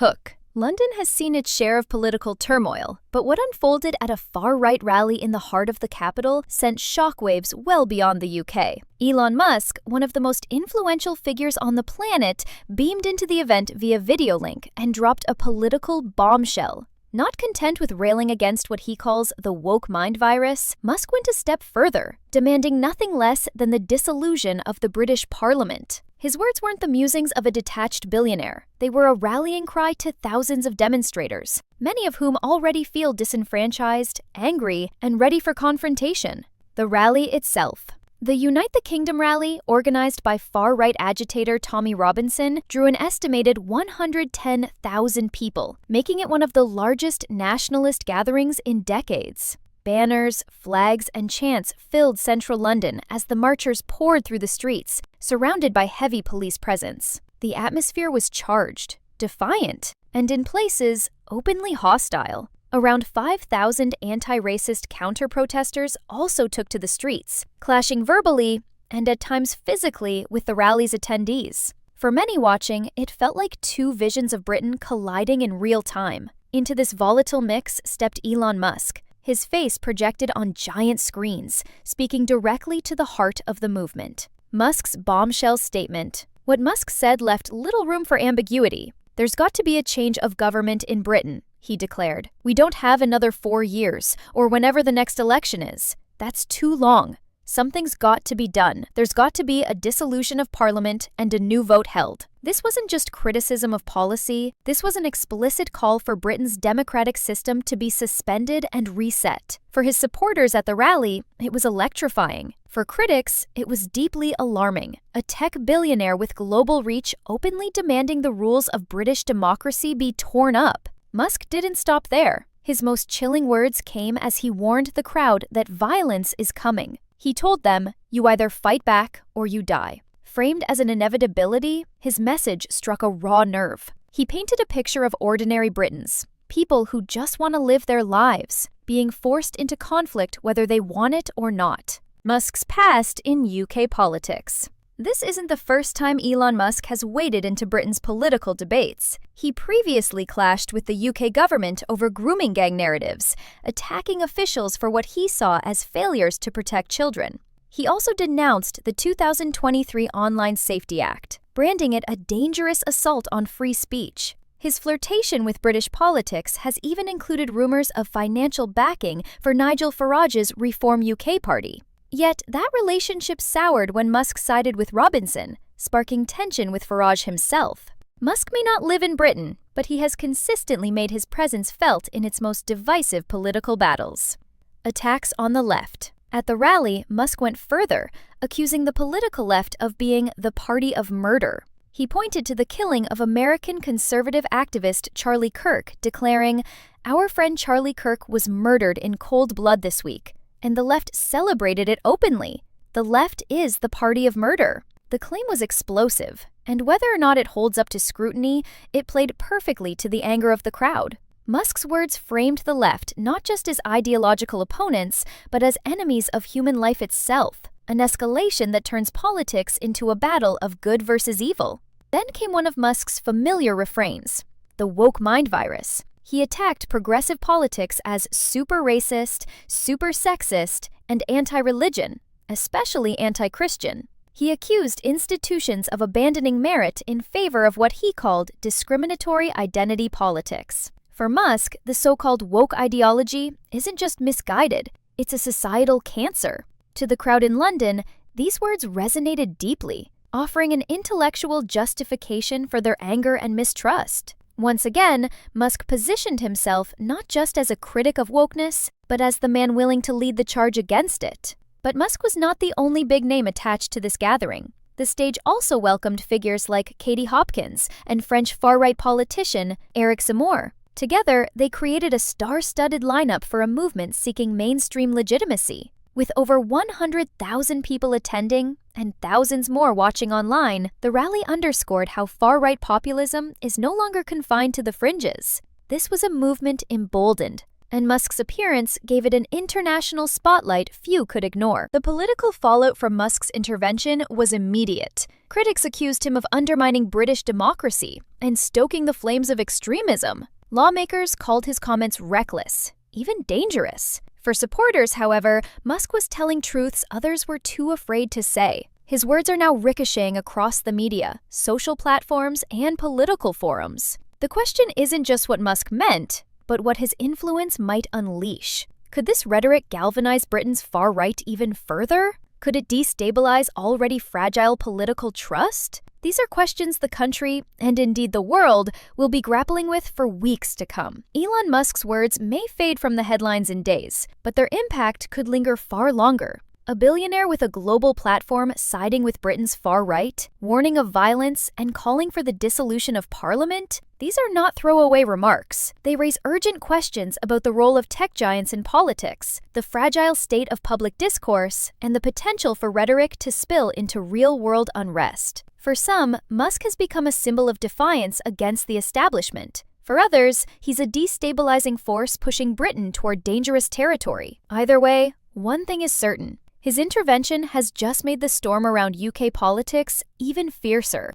Hook. London has seen its share of political turmoil, but what unfolded at a far-right rally in the heart of the capital sent shockwaves well beyond the UK. Elon Musk, one of the most influential figures on the planet, beamed into the event via video link and dropped a political bombshell. Not content with railing against what he calls the woke mind virus, Musk went a step further, demanding nothing less than the dissolution of the British Parliament. His words weren't the musings of a detached billionaire. They were a rallying cry to thousands of demonstrators, many of whom already feel disenfranchised, angry, and ready for confrontation. The rally itself. The Unite the Kingdom rally, organized by far-right agitator Tommy Robinson, drew an estimated 110,000 people, making it one of the largest nationalist gatherings in decades. Banners, flags, and chants filled central London as the marchers poured through the streets, surrounded by heavy police presence. The atmosphere was charged, defiant, and in places, openly hostile. Around 5,000 anti-racist counter-protesters also took to the streets, clashing verbally and at times physically with the rally's attendees. For many watching, it felt like two visions of Britain colliding in real time. Into this volatile mix stepped Elon Musk, his face projected on giant screens, speaking directly to the heart of the movement. Musk's bombshell statement. What Musk said left little room for ambiguity. "There's got to be a change of government in Britain," he declared. "We don't have another 4 years, or whenever the next election is. That's too long. Something's got to be done. There's got to be a dissolution of Parliament and a new vote held." This wasn't just criticism of policy, this was an explicit call for Britain's democratic system to be suspended and reset. For his supporters at the rally, it was electrifying. For critics, it was deeply alarming. A tech billionaire with global reach openly demanding the rules of British democracy be torn up. Musk didn't stop there. His most chilling words came as he warned the crowd that violence is coming. He told them, "You either fight back or you die." Framed as an inevitability, his message struck a raw nerve. He painted a picture of ordinary Britons, people who just want to live their lives, being forced into conflict whether they want it or not. Musk's past in UK politics. This isn't the first time Elon Musk has waded into Britain's political debates. He previously clashed with the UK government over grooming gang narratives, attacking officials for what he saw as failures to protect children. He also denounced the 2023 Online Safety Act, branding it a dangerous assault on free speech. His flirtation with British politics has even included rumors of financial backing for Nigel Farage's Reform UK party. Yet that relationship soured when Musk sided with Robinson, sparking tension with Farage himself. Musk may not live in Britain, but he has consistently made his presence felt in its most divisive political battles. Attacks on the left. At the rally, Musk went further, accusing the political left of being the party of murder. He pointed to the killing of American conservative activist Charlie Kirk, declaring, "Our friend Charlie Kirk was murdered in cold blood this week," and the left celebrated it openly. The left is the party of murder. The claim was explosive, and whether or not it holds up to scrutiny, it played perfectly to the anger of the crowd. Musk's words framed the left not just as ideological opponents, but as enemies of human life itself, an escalation that turns politics into a battle of good versus evil. Then came one of Musk's familiar refrains, the woke mind virus. He attacked progressive politics as super racist, super sexist, and anti-religion, especially anti-Christian. He accused institutions of abandoning merit in favor of what he called discriminatory identity politics. For Musk, the so-called woke ideology isn't just misguided, it's a societal cancer. To the crowd in London, these words resonated deeply, offering an intellectual justification for their anger and mistrust. Once again, Musk positioned himself not just as a critic of wokeness, but as the man willing to lead the charge against it. But Musk was not the only big name attached to this gathering. The stage also welcomed figures like Katie Hopkins and French far-right politician Eric Zemmour. Together, they created a star-studded lineup for a movement seeking mainstream legitimacy. With over 100,000 people attending and thousands more watching online, the rally underscored how far-right populism is no longer confined to the fringes. This was a movement emboldened, and Musk's appearance gave it an international spotlight few could ignore. The political fallout from Musk's intervention was immediate. Critics accused him of undermining British democracy and stoking the flames of extremism. Lawmakers called his comments reckless, even dangerous. For supporters, however, Musk was telling truths others were too afraid to say. His words are now ricocheting across the media, social platforms, and political forums. The question isn't just what Musk meant, but what his influence might unleash. Could this rhetoric galvanize Britain's far right even further? Could it destabilize already fragile political trust? These are questions the country, and indeed the world, will be grappling with for weeks to come. Elon Musk's words may fade from the headlines in days, but their impact could linger far longer. A billionaire with a global platform siding with Britain's far right, warning of violence, and calling for the dissolution of Parliament? These are not throwaway remarks. They raise urgent questions about the role of tech giants in politics, the fragile state of public discourse, and the potential for rhetoric to spill into real-world unrest. For some, Musk has become a symbol of defiance against the establishment. For others, he's a destabilizing force pushing Britain toward dangerous territory. Either way, one thing is certain. His intervention has just made the storm around UK politics even fiercer.